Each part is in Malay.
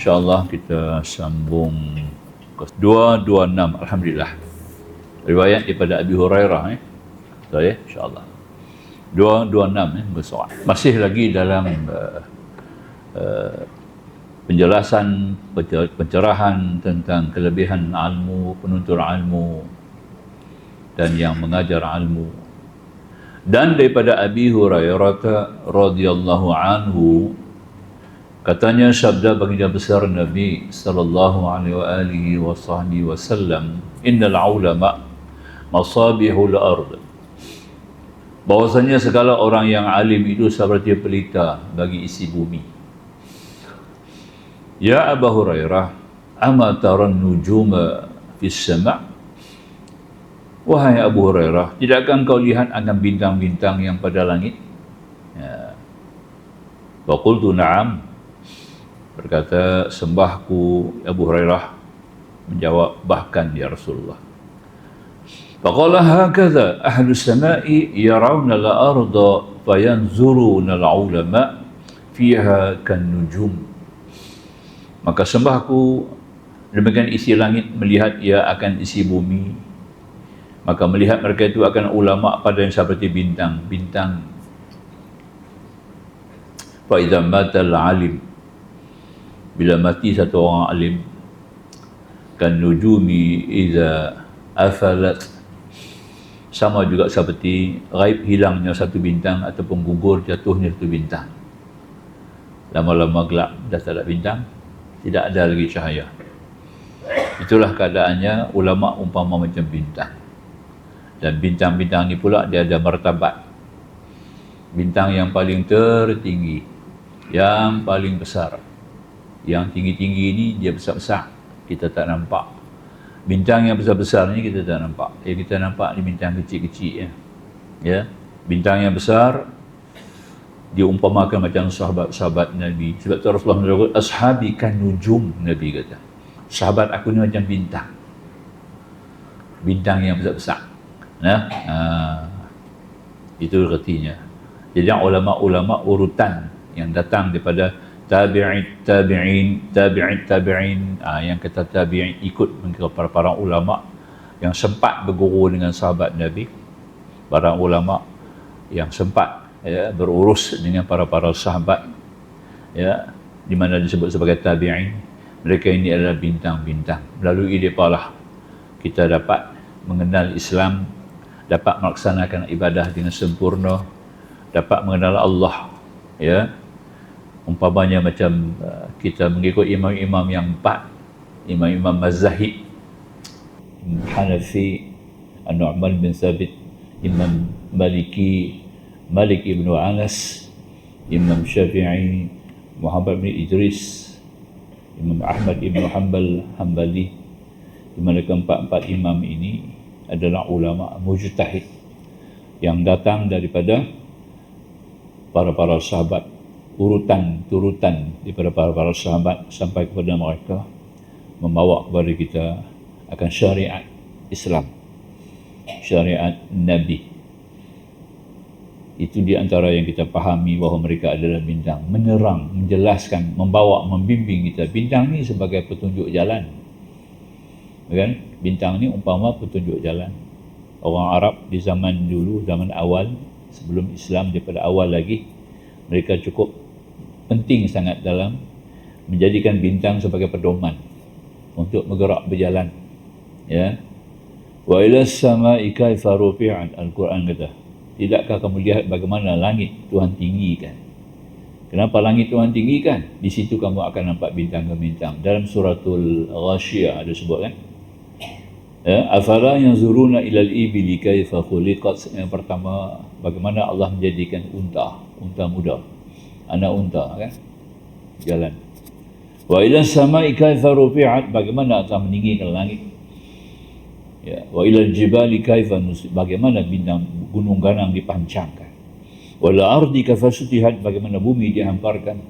InsyaAllah kita sambung ke 226. Alhamdulillah. Riwayat daripada Abi Hurairah. InsyaAllah. 226 bersoal. Masih lagi dalam penjelasan, pencerahan tentang kelebihan ilmu, penuntut ilmu dan yang mengajar ilmu. Dan daripada Abi Hurairah radhiyallahu anhu, katanya sabda baginda besar Nabi sallallahu alaihi wasallam, innal ulama masabihul ard. Bahwasanya segala orang yang alim itu seperti pelita bagi isi bumi. Ya Abu Hurairah, ama taran nujuma fis sama'? Wahai Abu Hurairah, tidakkah engkau lihat akan bintang-bintang yang pada langit? Ya. Wa qultu na'am. Berkata sembahku Abu Hurairah menjawab, bahkan ya Rasulullah. Faqala hakadha ahlu samai yarawna al-arda fayanzuruna al-ulama fiha kan nujum. Maka sembahku demikian isi langit melihat ia akan isi bumi, maka melihat mereka itu akan ulama pada yang seperti bintang-bintang. Fa idza matal alim, bila mati satu orang alim, kan nujumi idza afalat, sama juga seperti gaib hilangnya satu bintang ataupun gugur jatuhnya satu bintang. Lama-lama gelap, dah tak ada bintang, tidak ada lagi cahaya. Itulah keadaannya ulama umpama macam bintang. Dan bintang-bintang ni pula dia ada martabat. Bintang yang paling tertinggi, yang paling besar, yang tinggi-tinggi ni dia besar-besar, kita tak nampak. Bintang yang besar-besar ni kita tak nampak. Yang kita nampak ni bintang kecil-kecil ya. Bintang yang besar diumpamakan macam sahabat-sahabat Nabi. Sebab tu Rasulullah mengatakan ashabi kan nujum, Nabi kata. Sahabat aku ni macam bintang. Bintang yang besar-besar. Itu artinya. Jadi ulama-ulama urutan yang datang daripada tabi'in, yang kata tabi'in ikut mengikut para ulama yang sempat berguru dengan sahabat Nabi, para ulama yang sempat berurus dengan para sahabat di mana disebut sebagai tabi'in. Mereka ini adalah bintang-bintang. Melalui mereka lah kita dapat mengenal Islam, dapat melaksanakan ibadah dengan sempurna, dapat mengenal Allah umpamanya macam kita mengikut imam-imam yang empat, imam-imam mazahib, Hanafi, An-Nu'man bin Thabit, Imam Maliki, Malik ibn Anas, Imam Syafi'i, Muhammad bin Idris, Imam Ahmad ibn Hanbal, Hanbali. Di mana keempat-empat imam ini adalah ulama mujtahid yang datang daripada para sahabat, turutan daripada para sahabat sampai kepada mereka, membawa kepada kita akan syariat Islam, syariat Nabi. Itu di antara yang kita fahami bahawa mereka adalah bintang, menerang, menjelaskan, membawa, membimbing kita. Bintang ni sebagai petunjuk jalan, kan? Bintang ni umpama petunjuk jalan. Orang Arab di zaman dulu, zaman awal sebelum Islam, daripada awal lagi, mereka cukup penting sangat dalam menjadikan bintang sebagai pedoman untuk bergerak berjalan. Wa ila samai kaifa rufi'at, Al-Quran kata, tidakkah kamu lihat bagaimana langit Tuhan tinggikan? Kenapa langit Tuhan tinggikan? Di situ kamu akan nampak bintang-bintang. Dalam suratul Ghashiyah ada sebut kan? Afala yanzuruna ilal ibili kaifa khuliqat. Yang pertama, bagaimana Allah menjadikan unta muda, anak unta kan, jalan. Wa ila samai kaifa rufi'at, bagaimana Allah meninggikan langit. Wa ila jibali kaifa nusib, bagaimana bintang gunung ganang dipancangkan. Wa la ardi kaifa sutihat, bagaimana bumi dihamparkan.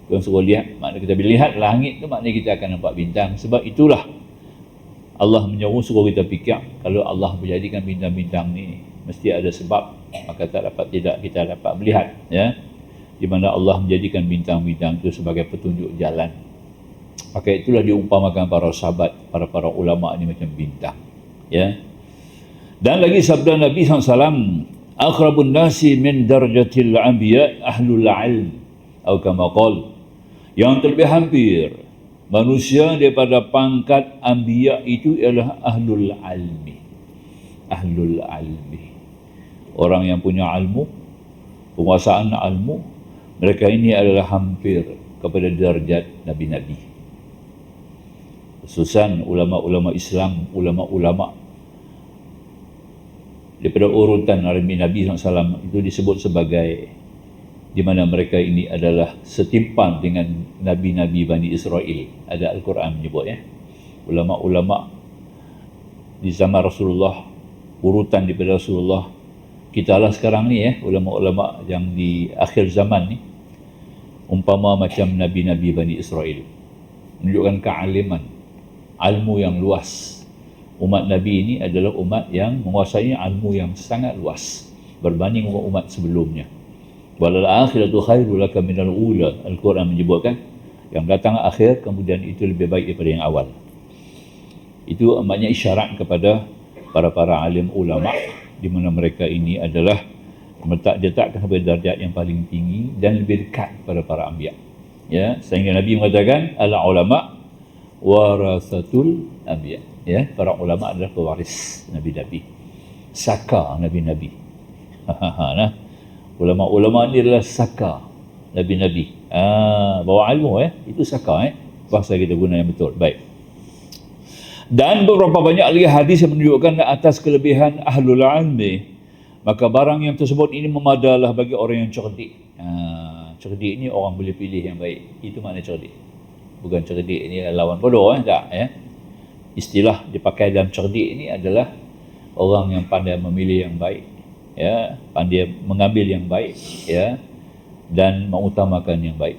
Kita suruh lihat, maknanya kita bila lihat langit tu maknanya kita akan nampak bintang. Sebab itulah Allah menyuruh suruh kita fikir, kalau Allah menjadikan bintang-bintang ni mesti ada sebab, maka tidak kita dapat melihat di mana Allah menjadikan bintang-bintang itu sebagai petunjuk jalan. Maka itulah diumpamakan para sahabat, para ulama ni macam bintang. Ya. Dan lagi sabda Nabi SAW, "Aqrabun nasi min darajatil anbiya ahlul ilm." Atau kama qala, yang terlebih hampir manusia daripada pangkat anbiya itu ialah ahlul ilmi. Ahlul ilmi. Orang yang punya ilmu, penguasaan ilmu, mereka ini adalah hampir kepada darjat nabi-nabi. Khususan ulama-ulama Islam, ulama-ulama daripada urutan Nabi SAW itu disebut sebagai, di mana mereka ini adalah setimpal dengan nabi-nabi Bani Israel. Ada Al-Quran menyebut ya. Ulama-ulama di zaman Rasulullah, urutan daripada Rasulullah, kita lah sekarang ni ya, ulama-ulama yang di akhir zaman ni, umpama macam nabi-nabi Bani Israel, menunjukkan kealiman, ilmu yang luas. Umat Nabi ini adalah umat yang menguasai ilmu yang sangat luas berbanding umat sebelumnya. Walal akhiratu khairul laka minal ula. Al-Quran menyebutkan yang datang akhir kemudian itu lebih baik daripada yang awal. Itu maknanya isyarat kepada para alim ulama, di mana mereka ini adalah diletakkan pada darjat yang paling tinggi dan lebih dekat kepada para anbiya. Ya, sehingga Nabi mengatakan al ulama warasatul anbiya. Ya, para ulama adalah pewaris nabi-nabi, saka nabi-nabi. Nah, ulama-ulama ni adalah saka nabi-nabi. Bawa ilmu itu saka bahasa kita guna yang betul. Baik. Dan beberapa banyak lagi hadis yang menunjukkan atas kelebihan ahlul ilmi, maka barang yang tersebut ini memadalah bagi orang yang cerdik. Cerdik ni orang boleh pilih yang baik. Itu makna cerdik. Bukan cerdik ni lawan bodoh tak ya. Istilah dipakai dalam cerdik ini adalah orang yang pandai memilih yang baik, ya, pandai mengambil yang baik, ya, dan mengutamakan yang baik.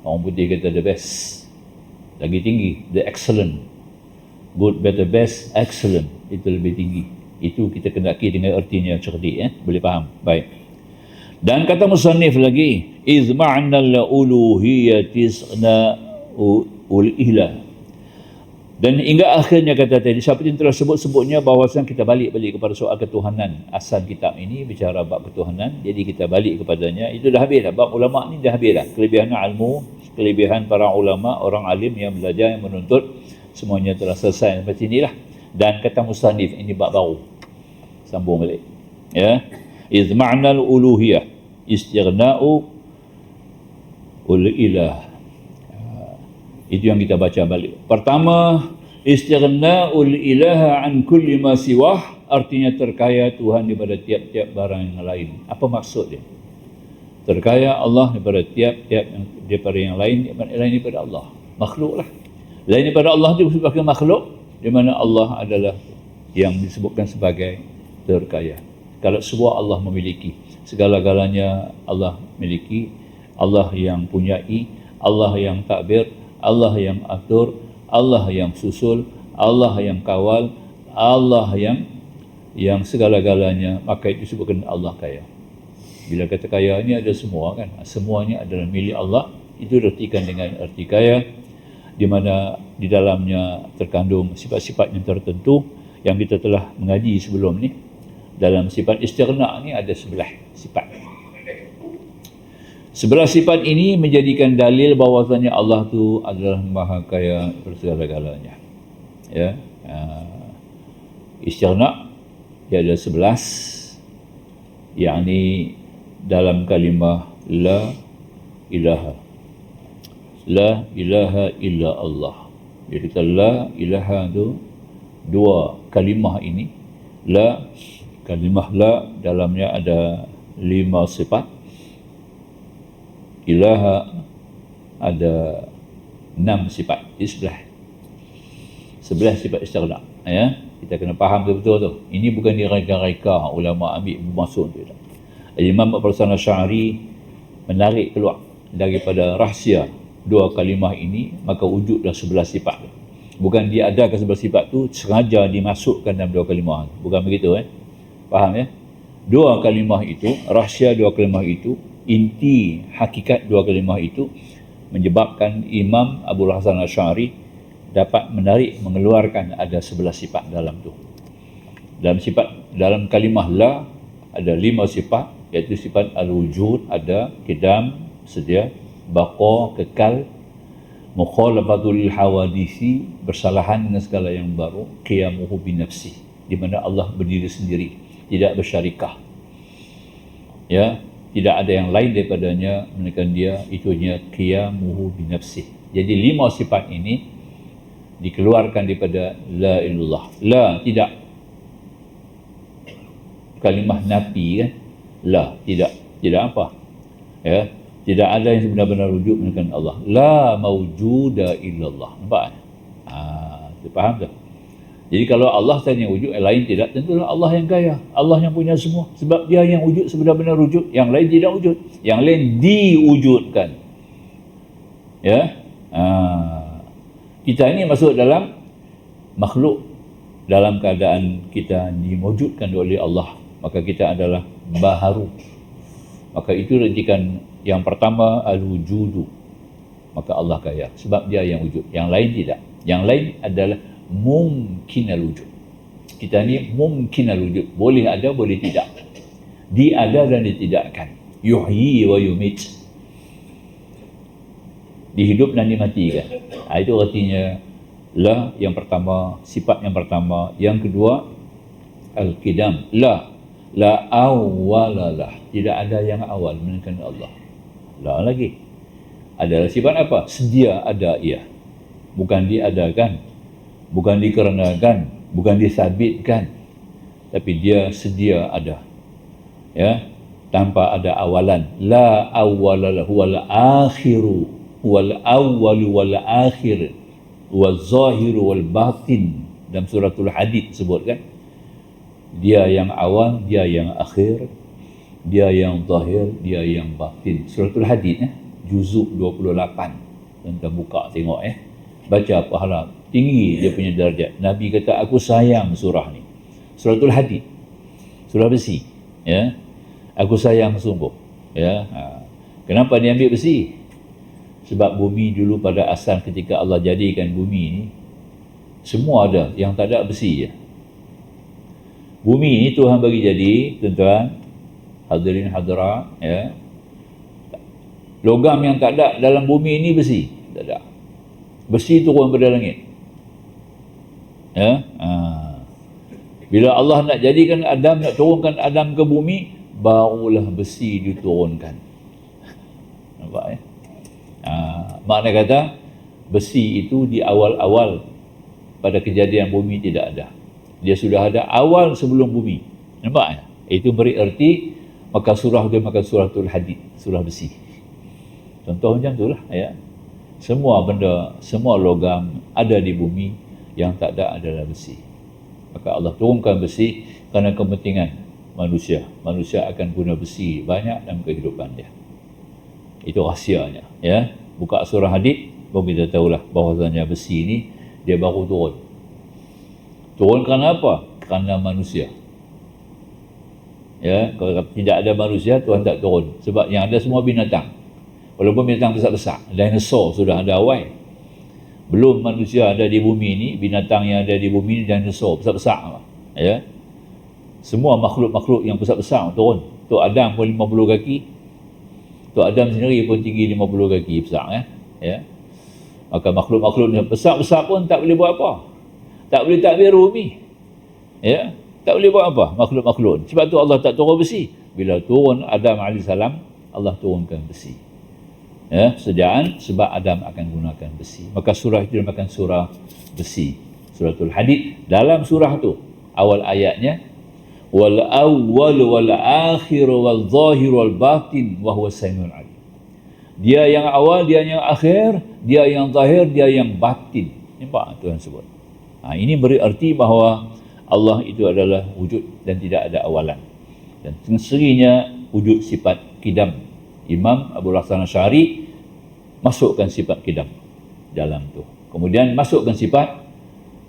Orang putih kata the best, lagi tinggi, the excellent. Good, better, best, excellent, itu lebih tinggi. Itu kita kendaki dengan artinya cerdik, boleh faham. Baik. Dan kata musannif lagi, iz ma'na uluhiyatisna ul-ilah. Dan hingga akhirnya kata tadi, seperti yang telah sebutnya bahawasan kita balik kepada soal ketuhanan. Asal kitab ini bicara bab ketuhanan, jadi kita balik kepadanya. Itu dah habis dah, bab ulama ni dah habis dah. Kelebihan ilmu, kelebihan para ulama, orang alim yang belajar, yang menuntut, semuanya telah selesai sampai sinilah. Dan kata musannif, ini bab baru. Sambung balik. Ya. Iz ma'nal uluhiyah istighna'u ul ilah. Itu yang kita baca balik. Pertama, istighna'ul ilaha an kulli ma siwah, artinya terkaya Tuhan daripada tiap-tiap barang yang lain. Apa maksud dia? Terkaya Allah daripada tiap-tiap daripada yang lain, lain daripada Allah. Makhluk lah. Lain daripada Allah itu sebagai makhluk, di mana Allah adalah yang disebutkan sebagai terkaya. Kalau semua Allah memiliki, segala-galanya Allah miliki, Allah yang punyai, Allah yang takbir, Allah yang atur, Allah yang susul, Allah yang kawal, Allah yang segala-galanya, maka itu disebutkan Allah kaya. Bila kata kaya ini ada semua kan, semuanya adalah milik Allah. Itu diartikan dengan arti kaya, di mana di dalamnya terkandung sifat-sifat yang tertentu yang kita telah mengaji sebelum ni. Dalam sifat istighna ni ada 11 sifat. 11 sifat ini menjadikan dalil bahawasanya Allah tu adalah maha kaya segala-galanya. Ya, istighna dia ada 11, yakni dalam kalimah la ilaha. La ilaha illa Allah. Jadi kita la ilaha tu dua kalimah ini. La, kalimah la dalamnya ada 5 sifat. Ilaha ada 6 sifat. Di 11 sifat istighna. Ya, kita kena faham betul-betul tu. Ini bukan direka-reka ulama ambil masuk tu. Imam Abu Hasan Asy'ari menarik keluar daripada rahsia dua kalimah ini, maka wujudlah 11 sifat. Bukan dia adakan 11 sifat tu sengaja dimasukkan dalam dua kalimah. Bukan begitu Faham ya? Dua kalimah itu, rahsia dua kalimah itu, inti hakikat dua kalimah itu menyebabkan Imam Abul Hasan Asy'ari dapat mengeluarkan ada 11 sifat dalam tu. Dalam kalimah la ada 5 sifat, iaitu sifat al-wujud, ada qidam, sedia, baqa, kekal, mukhalafatul hawadisi, bersalahan dengan segala yang baru, qiyamuhu binafsi, di mana Allah berdiri sendiri, tidak bersyarikah. Ya, tidak ada yang lain daripadanya melainkan dia, itunya qiyamuhu binafsi. Jadi 5 sifat ini dikeluarkan daripada la ilallah. La, tidak. Kalimah nafi kan? La, tidak. Tidak apa? Ya, tidak ada yang sebenar-benar wujud melainkan Allah. La mawjuda illallah. Nampak? Faham tak? Jadi kalau Allah saja yang wujud, yang lain tidak, tentulah Allah yang kaya. Allah yang punya semua. Sebab dia yang wujud sebenar-benar wujud. Yang lain tidak wujud. Yang lain diwujudkan. Ya. Kita ini masuk dalam makhluk dalam keadaan kita diwujudkan oleh Allah. Maka kita adalah baharu. Maka itu rentikan yang pertama al-wujudu. Maka Allah kaya. Sebab dia yang wujud. Yang lain tidak. Yang lain adalah mungkin al-wujud. Kita ni mungkin al-wujud. Boleh ada, boleh tidak. Dia ada dan ditidakkan. Yuhyi wa yumit. Dihidup dan dimatikan. Itu artinya la yang pertama, sifat yang pertama. Yang kedua, al-qidam. La awwalalah. Tidak ada yang awal melainkan Allah. La lagi. Adalah sifat apa? Sedia ada ia. Bukan diadakan. Bukan dikarenakan. Bukan disabitkan. Tapi dia sedia ada. Ya. Tanpa ada awalan. La awwalalah. Huwal akhiru. Huwal awwalu wal akhir. Wal zahiru wal batin. Dalam suratul Hadid sebut kan. Dia yang awal, dia yang akhir, dia yang zahir, dia yang batin. Suratul Hadid juzuk 28. Tuan-tuan buka tengok baca pahala tinggi dia punya darjat. Nabi kata aku sayang surah ni. Suratul Hadid, surah besi, ya. Aku sayang sungguh, ya. Kenapa dia ambil besi? Sebab bumi dulu pada asal ketika Allah jadikan bumi ni semua ada, yang tak ada besi je. Bumi ni Tuhan bagi jadi, tuan-tuan, hadirin hadirat, ya. Logam yang tak ada dalam bumi ni besi, tak ada. Besi turun pada langit. Ya. Bila Allah nak jadikan Adam, nak turunkan Adam ke bumi, barulah besi diturunkan. Nampak ya? Makna kata besi itu di awal-awal pada kejadian bumi tidak ada. Dia sudah ada awal sebelum bumi. Nampak ya? Itu beri erti, maka surah dia makan suratul Hadid, surah besi. Contoh macam itulah ya. Semua benda, semua logam ada di bumi, yang tak ada adalah besi. Maka Allah turunkan besi kerana kepentingan manusia. Manusia akan guna besi banyak dalam kehidupan dia. Itu rahsianya ya. Buka surah Hadid, baru kita tahulah bahawasanya besi ni dia baru turun. Turun kerana apa? Kerana manusia. Ya, kalau tidak ada manusia, Tuhan tak turun. Sebab yang ada semua binatang. Walaupun binatang besar-besar, dinosaur sudah ada awal. Belum manusia ada di bumi ini, binatang yang ada di bumi ini dinosaur besar-besar. Ya. Semua makhluk-makhluk yang besar-besar turun. Tok Adam pun 50 kaki. Tok Adam sendiri pun tinggi 50 kaki besar ya. Ya. Maka makhluk-makhluk yang besar-besar pun tak boleh buat apa. Tak boleh takbir bumi. Ya, tak boleh buat apa makhluk-makhluk. Sebab tu Allah tak turun besi. Bila turun Adam AS, Allah turunkan besi. Ya, sediaan sebab Adam akan gunakan besi. Maka surah itu dinamakan surah besi. Suratul Hadid. Dalam surah tu awal ayatnya wal awwal wal akhir wal zahir wal batin wa huwa samiul alim. Dia yang awal, dia yang akhir, dia yang zahir, dia yang batin. Nampak Tuhan sebut. Ini beri arti bahawa Allah itu adalah wujud dan tidak ada awalan. Dan serinya wujud sifat qidam. Imam Abul Hasan Asy'ari masukkan sifat qidam dalam tu. Kemudian masukkan sifat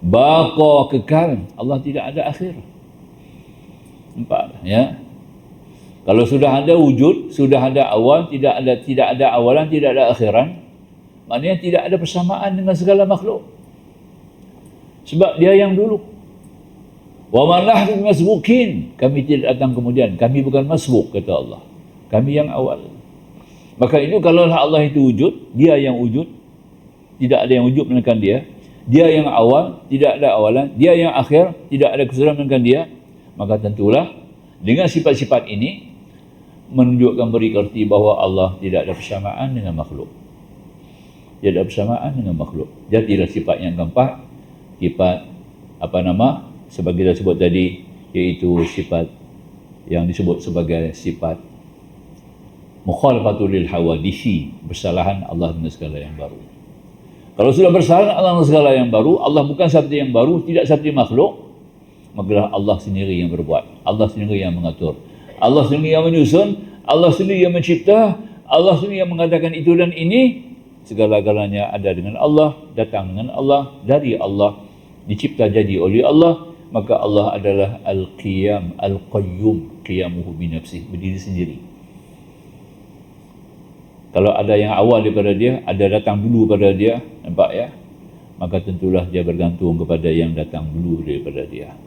baqa, kekal. Allah tidak ada akhir. Nampak ya? Kalau sudah ada wujud, sudah ada awal, tidak ada awalan, tidak ada akhiran, Maknanya tidak ada persamaan dengan segala makhluk. Sebab dia yang dulu. Wa ma nahnu masbuqin. Kami tidak datang kemudian. Kami bukan masbuk, kata Allah. Kami yang awal. Maka itu kalau Allah itu wujud, dia yang wujud. Tidak ada yang wujud melainkan dia. Dia yang awal, tidak ada awalan. Dia yang akhir, tidak ada kesudahan melainkan dia. Maka tentulah dengan sifat-sifat ini menunjukkan beri erti bahawa Allah tidak ada persamaan dengan makhluk. Tidak ada persamaan dengan makhluk. Jadilah sifat yang keempat, sifat sebagai kita sebut tadi, iaitu sifat yang disebut sebagai sifat mukhalafatul lil hawadisi, bersalahan Allah dengan segala yang baru. Kalau sudah bersalahan Allah dengan segala yang baru, Allah bukan seperti yang baru, tidak seperti makhluk, maka Allah sendiri yang berbuat, Allah sendiri yang mengatur, Allah sendiri yang menyusun, Allah sendiri yang mencipta, Allah sendiri yang mengadakan itu dan ini. Segala-galanya ada dengan Allah, datang dengan Allah, dari Allah, dicipta jadi oleh Allah. Maka Allah adalah Al-Qiyam, Al-Qayyum, Qiyamuhu binafsih, berdiri sendiri. Kalau ada yang awal daripada dia, ada datang dulu pada dia, nampak ya? Maka tentulah dia bergantung kepada yang datang dulu daripada dia.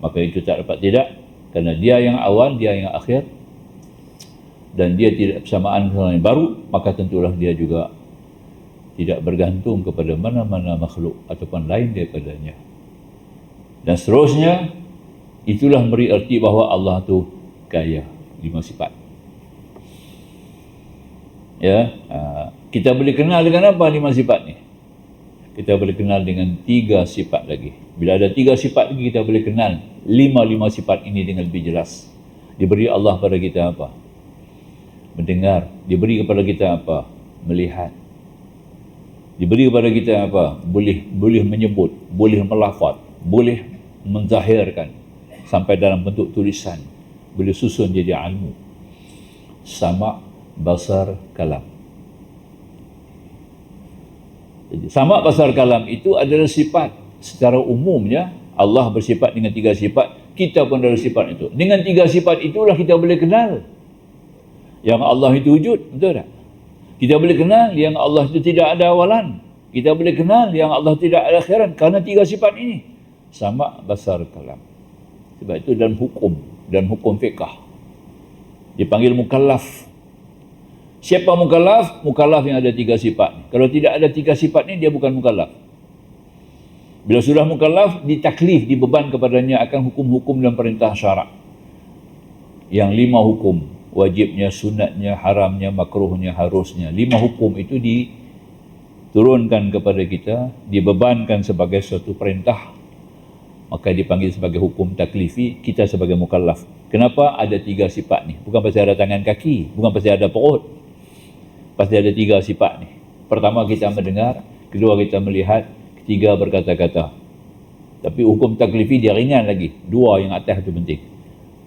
Maka itu tak dapat tidak, kerana dia yang awal, dia yang akhir, dan dia tidak bersamaan dengan yang baru, maka tentulah dia juga tidak bergantung kepada mana-mana makhluk ataupun lain daripadanya. Dan seterusnya, itulah beri erti bahawa Allah tu kaya 5 sifat. Ya, kita boleh kenal dengan apa 5 sifat ni? Kita boleh kenal dengan 3 sifat lagi. Bila ada 3 sifat lagi, kita boleh kenal 5 sifat ini dengan lebih jelas. Diberi Allah pada kita apa? Mendengar. Diberi kepada kita apa? Melihat. Diberi kepada kita apa? Boleh menyebut, boleh melafaz, boleh menzahirkan sampai dalam bentuk tulisan, boleh susun jadi ilmu. Sama, basar, kalam. Jadi sama, basar, kalam itu adalah sifat. Secara umumnya Allah bersifat dengan 3 sifat, kita pun ada sifat itu. Dengan 3 sifat itulah kita boleh kenal yang Allah itu wujud, betul tak? Kita boleh kenal yang Allah itu tidak ada awalan. Kita boleh kenal yang Allah tidak ada akhiran kerana 3 sifat ini. Sama, basar, kalam. Sebab itu dalam hukum fiqh dipanggil mukallaf. Siapa mukallaf? Mukallaf yang ada 3 sifat. Kalau tidak ada 3 sifat ni, dia bukan mukallaf. Bila sudah mukallaf, ditaklif, dibeban kepadanya akan hukum-hukum dan perintah syarak. Yang 5 hukum. Wajibnya, sunatnya, haramnya, makruhnya, harusnya. 5 hukum itu diturunkan kepada kita, dibebankan sebagai suatu perintah, maka dipanggil sebagai hukum taklifi. Kita sebagai mukallaf. Kenapa ada 3 sifat ni? Bukan pasal ada tangan kaki, bukan pasal ada perut, pasti ada 3 sifat ni. Pertama, kita mendengar. Kedua, kita melihat. Ketiga, berkata-kata. Tapi hukum taklifi dia ringan lagi. 2 yang atas itu penting,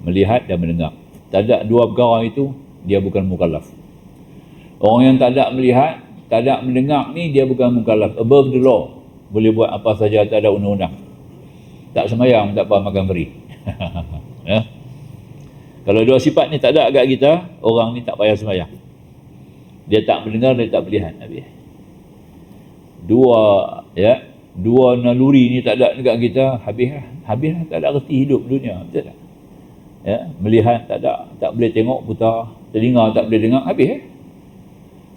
melihat dan mendengar. Tak ada 2 perkara itu, dia bukan mukallaf. Orang yang tak ada melihat, tak ada mendengar ni, dia bukan mukallaf. Above the law. Boleh buat apa saja, tak ada undang-undang. Tak semayang, tak apa, makan beri. Ya? Kalau 2 sifat ni tak ada agak kita, orang ni tak payah semayang. Dia tak mendengar, dia tak melihat. Dua naluri ni tak ada dekat kita, habis lah, tak ada erti hidup dunia, betul tak? Ya, melihat tak ada, tak boleh tengok, buta. Telinga tak boleh dengar, habis.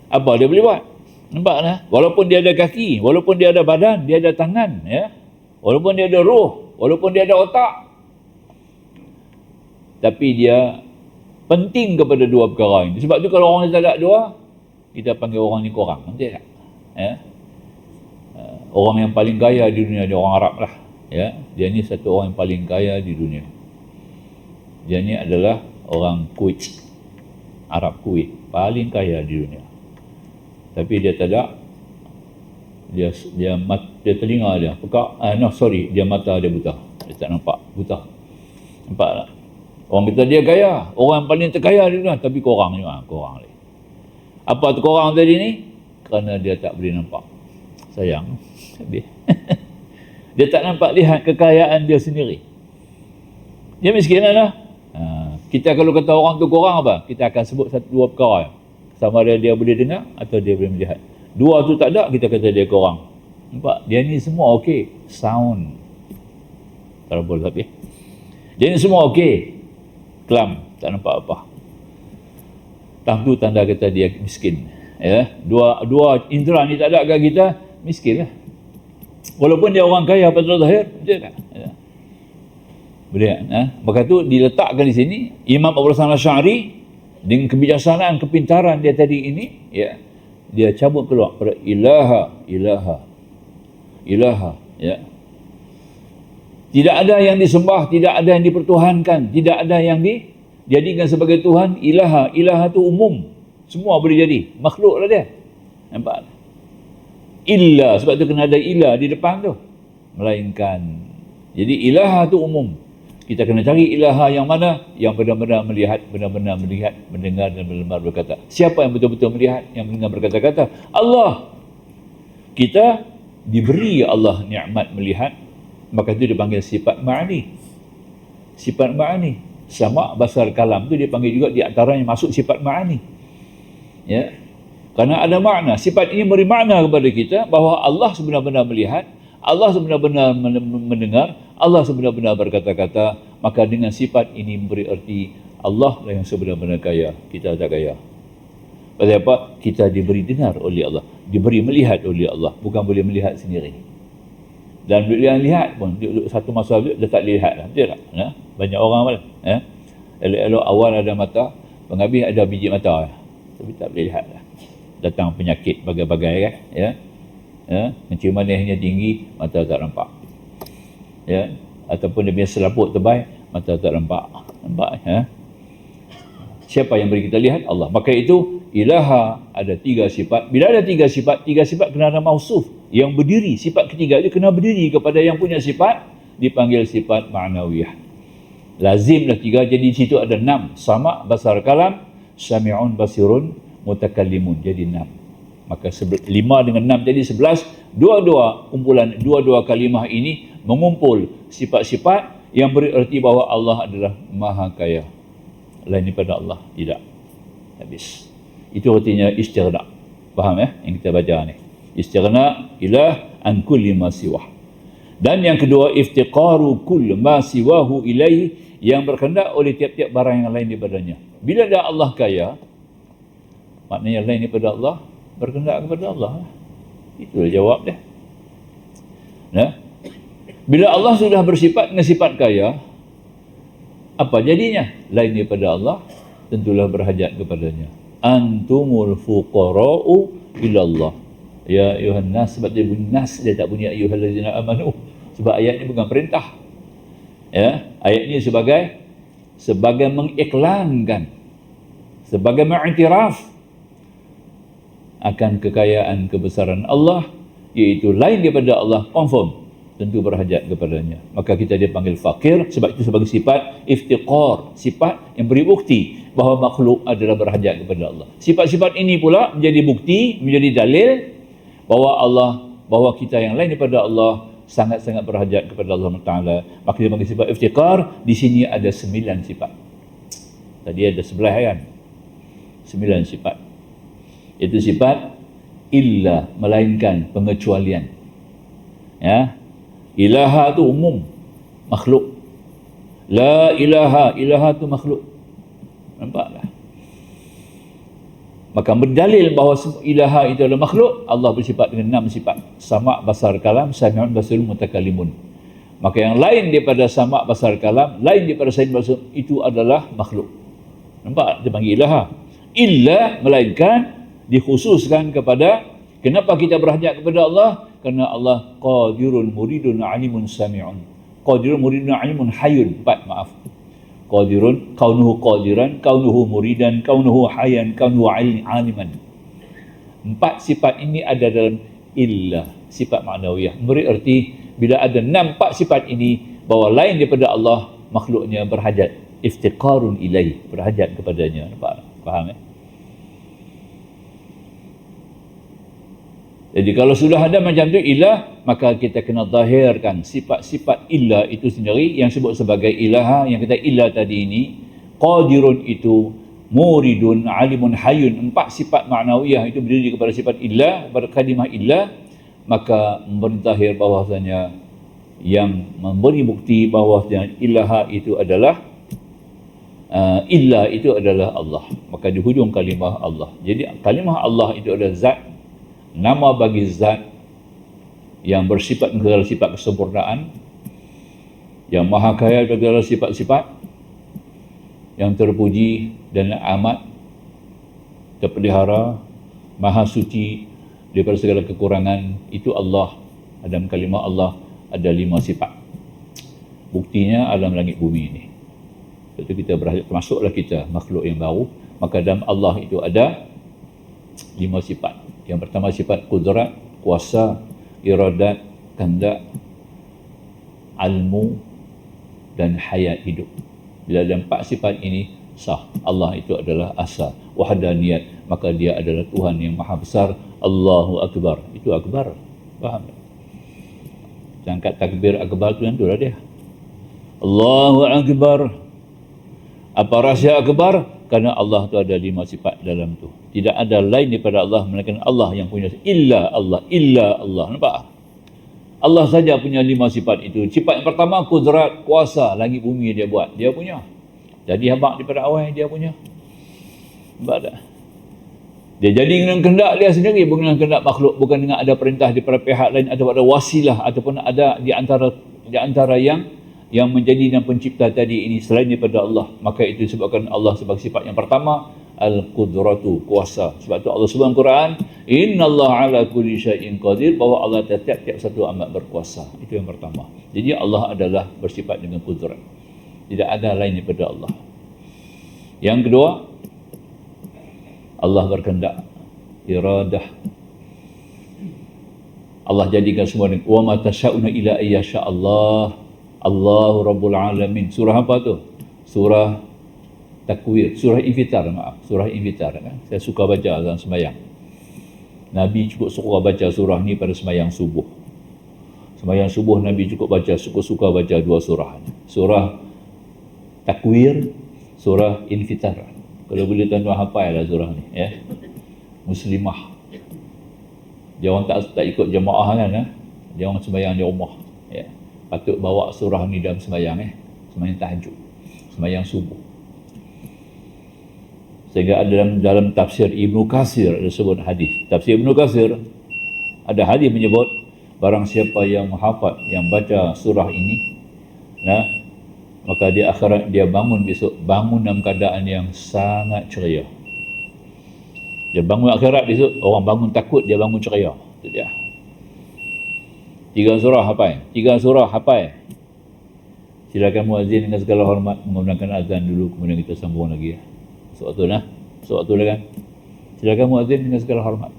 Apa dia boleh buat? Nampak lah. Walaupun dia ada kaki, walaupun dia ada badan, dia ada tangan, ya. Walaupun dia ada roh, walaupun dia ada otak, tapi dia penting kepada 2 perkara ini. Sebab tu kalau orang tak ada 2, kita panggil orang ni kurang, betul tak? Ya. Orang yang paling kaya di dunia dia orang Arab lah, ya. Dia ni satu orang yang paling kaya di dunia. Dia ni adalah orang Kuwait, Arab Kuwait, paling kaya di dunia. Tapi dia tak ada, dia telinga dia pekak, dia mata dia buta, dia tak nampak, buta. Nampak tak? Orang kita dia kaya, orang yang paling terkaya di dunia, tapi korang juga, korang lagi. Apa tu korang tadi ni? Kerana dia tak boleh nampak. Sayang. Dia tak nampak lihat kekayaan dia sendiri. Dia miskin lah. Kita kalau kata orang tu korang apa? Kita akan sebut 1-2 perkara. Sama ada dia boleh dengar atau dia boleh melihat. Dua tu tak ada, kita kata dia kurang. Nampak? Dia ni semua okey. Sound. Tak boleh tapi. Dia ni semua okey. Kelam. Tak nampak apa. Tu tanda kata dia miskin. Ya, dua indera ni tak ada kat kita, miskin lah. Walaupun dia orang kaya pada zahir, betul tak? Ya. Boleh kan? Maka tu diletakkan di sini Imam Abu Hasan Asy'ari dengan kebijaksanaan, kepintaran dia tadi ini, ya, dia cabut keluar pada ilaha, ya. Tidak ada yang disembah, tidak ada yang dipertuhankan, tidak ada yang dijadikan sebagai Tuhan. Ilaha tu umum, semua boleh jadi, makhluk lah dia. Nampak? Illa, sebab tu kena ada illa di depan tu, melainkan. Jadi ilaha tu umum. Kita kena cari ilaha yang mana yang benar-benar melihat, mendengar dan benar-benar berkata. Siapa yang betul-betul melihat, yang mendengar berkata-kata? Allah. Kita diberi Allah nikmat melihat, maka itu dipanggil sifat ma'ani. Sifat ma'ani. Sama basar kalam tu dipanggil juga, di antaranya masuk sifat ma'ani. Ya. Karena ada makna. Sifat ini beri makna kepada kita bahawa Allah sebenar-benar melihat, Allah sebenar-benar mendengar, Allah sebenar-benar berkata-kata. Maka dengan sifat ini memberi erti Allah lah yang sebenar-benar kaya, kita tak kaya. Pasal apa? Kita diberi dengar oleh Allah, diberi melihat oleh Allah, bukan boleh melihat sendiri. Dan bila lihat pun satu masa dia tak lihat dah, betul tak? Ya? Banyak orang pun, ya? Elok-elok awal ada mata, penghabis ada biji mata, tapi tak boleh lihat dah. Datang penyakit bagai-bagai kan, ya? Ya, kencing manisnya tinggi, mata tak nampak. Ya, ataupun dia punya selaput tebal, mata tak nampak. Nampak, ya? Siapa yang beri kita lihat? Allah. Maka itu ilaha ada tiga sifat. Bila ada tiga sifat kena ada mausuf yang berdiri. Sifat ketiga itu kena berdiri kepada yang punya sifat, dipanggil sifat ma'nawiyah. Lazimlah tiga, jadi di situ ada 6. Sama, basar, kalam, sami'un, basirun, mutakallimun. Jadi 6. Maka 5 dengan 6 jadi 11. Kumpulan dua kalimah ini mengumpul sifat-sifat yang beri erti bahawa Allah adalah maha kaya. Lain daripada Allah tidak. Habis. Itu artinya istighna. Faham ya yang kita baca ni? Istighna ilah an kulli ma siwah. Dan yang kedua, iftiqaru kull ma siwahu ilaihi, yang berkehendak oleh tiap-tiap barang yang lain daripadanya. Bila dah Allah kaya, maknanya lain daripada Allah berkehendak kepada Allah. Itulah jawab dia. Nah, bila Allah sudah bersifat dengan sifat kaya, apa jadinya? Lain daripada Allah, tentulah berhajat kepadanya. Antumul fuqara'u ilallah. Ya ayuhan nas, sebab dia bunyi nas, dia tak bunyi ayyuhallazina amanu. Sebab ayat ini bukan perintah. Ya, ayat ini sebagai mengiklankan, sebagai mengiktiraf akan kekayaan kebesaran Allah, iaitu lain daripada Allah, confirm, tentu berhajat kepadanya. Maka kita dipanggil fakir, sebab itu sebagai sifat iftiqar, sifat yang beri bukti bahawa makhluk adalah berhajat kepada Allah. Sifat-sifat ini pula menjadi bukti, menjadi dalil bahawa kita yang lain daripada Allah sangat-sangat berhajat kepada Allah Ta'ala. Maka dia panggil sifat iftiqar. Di sini ada 9 sifat. Tadi ada 11 kan? 9 sifat. Itu sifat illa, melainkan, pengecualian. Ya, ilaha tu umum, makhluk. La ilaha tu makhluk. Nampaklah. Maka berdalil bahawa ilaha itu adalah makhluk, Allah bersifat dengan 6 sifat. Sama, basar, kalam, sami'un, basirun, mutakallimun. Maka yang lain daripada sama, basar, kalam, lain daripada sami'un, basirun, itu adalah makhluk. Nampak? Dia panggil ilaha. Illa, melainkan, dikhususkan kepada, kenapa kita berhajat kepada Allah? Kerana Allah qadirun, muridun, alimun, sami'un. Qadirun, muridun, alimun, hayyun. 4, maaf. Qadirun, kaunuhu qadiran, kaunuhu muridan, kaunuhu hayyan, kaunuhu aliman. 4 sifat ini ada dalam illa, sifat ma'nawiyah. Memberi erti bila ada 4 sifat ini, bahawa lain daripada Allah, makhluknya berhajat. Iftiqarun ilaih, berhajat kepadanya. Nampak? Faham ya? Jadi kalau sudah ada macam tu ilah, maka kita kena zahirkan sifat-sifat ilah itu sendiri yang sebut sebagai ilaha, yang kita ilah tadi ini. Qadirun itu muridun, alimun, hayyun. 4 sifat ma'nawiyah itu berdiri kepada sifat illah, berkalimah illah, maka memberitahi bahwasanya yang memberi bukti bahwasanya ilaha itu adalah illah itu adalah Allah. Maka di hujung kalimah Allah. Jadi kalimah Allah itu adalah zat, nama bagi zat yang bersifat segala sifat kesempurnaan, yang maha kaya segala sifat-sifat, yang terpuji dan amat terpelihara, maha suci daripada segala kekurangan. Itu Allah. Dalam kalimah Allah ada 5 sifat. Buktinya alam langit bumi ini. Itu kita termasuklah kita makhluk yang baru, maka dalam Allah itu ada 5 sifat. Yang pertama sifat kudrat, kuasa, iradat, kehendak, ilmu dan hayat hidup. Bila ada 4 sifat ini sah, Allah itu adalah asa, wahdaniyat, maka dia adalah Tuhan yang maha besar. Allahu Akbar, itu akbar, faham tak? Angkat takbir akbar tu lah dia. Allahu Akbar. Apa rahsia akbar? Karena Allah tu ada 5 sifat dalam tu. Tidak ada lain daripada Allah melainkan Allah yang punya, illa Allah, illa Allah. Nampak? Allah saja punya 5 sifat itu. Sifat yang pertama kudrat, kuasa, langit bumi dia buat, dia punya. Jadi habaq daripada awal dia punya. Nampak tak? Dia jadi dengan kehendak dia sendiri, bukan dengan kehendak makhluk, bukan dengan ada perintah daripada pihak lain atau ada wasilah ataupun ada di antara yang menjadi dan pencipta tadi ini selain daripada Allah. Maka itu disebabkan Allah sebagai sifat yang pertama, al-qudratu, kuasa. Sebab tu Allah sebut dalam Quran, innallaha ala kulli syai'in qadir, bahawa Allah tiap-tiap satu amat berkuasa. Itu yang pertama. Jadi Allah adalah bersifat dengan kudrat. Tidak ada lain daripada Allah. Yang kedua, Allah berkehendak, iradah. Allah jadikan semua dengan wa ma tasyauna ila ayyasha Allah. Allahu Rabbul Alamin. Surah apa tu? Surah Takwir, surah Infitar, maaf, surah Infitar kan. Saya suka baca dalam sembahyang. Nabi cukup suka baca surah ni pada sembahyang subuh. Sembahyang subuh Nabi cukup baca, suka baca 2 surah. Surah Takwir, surah Infitar. Kalau boleh tuan-tuan hafallah surah ni, ya. Muslimah. Dia orang tak ikut jemaah kan, dia orang sembahyang di rumah, ya. Patut bawa surah ni dalam sembahyang, sembahyang tahajud, sembahyang subuh. Sehingga ada dalam tafsir Ibnu Katsir ada sebut hadis. Tafsir Ibnu Katsir ada hadis menyebut barang siapa yang menghafal, yang baca surah ini, maka di akhirat dia bangun besok, bangun dalam keadaan yang sangat ceria. Dia bangun akhirat besok, orang bangun takut, dia bangun ceria. Itu dia. 3 surah hafal. 3 surah hafal. Silakan muazzin dengan segala hormat menggunakan azan dulu, kemudian kita sambung lagi, ya. Sewaktu dah kan. Silakan muazzin dengan segala hormat.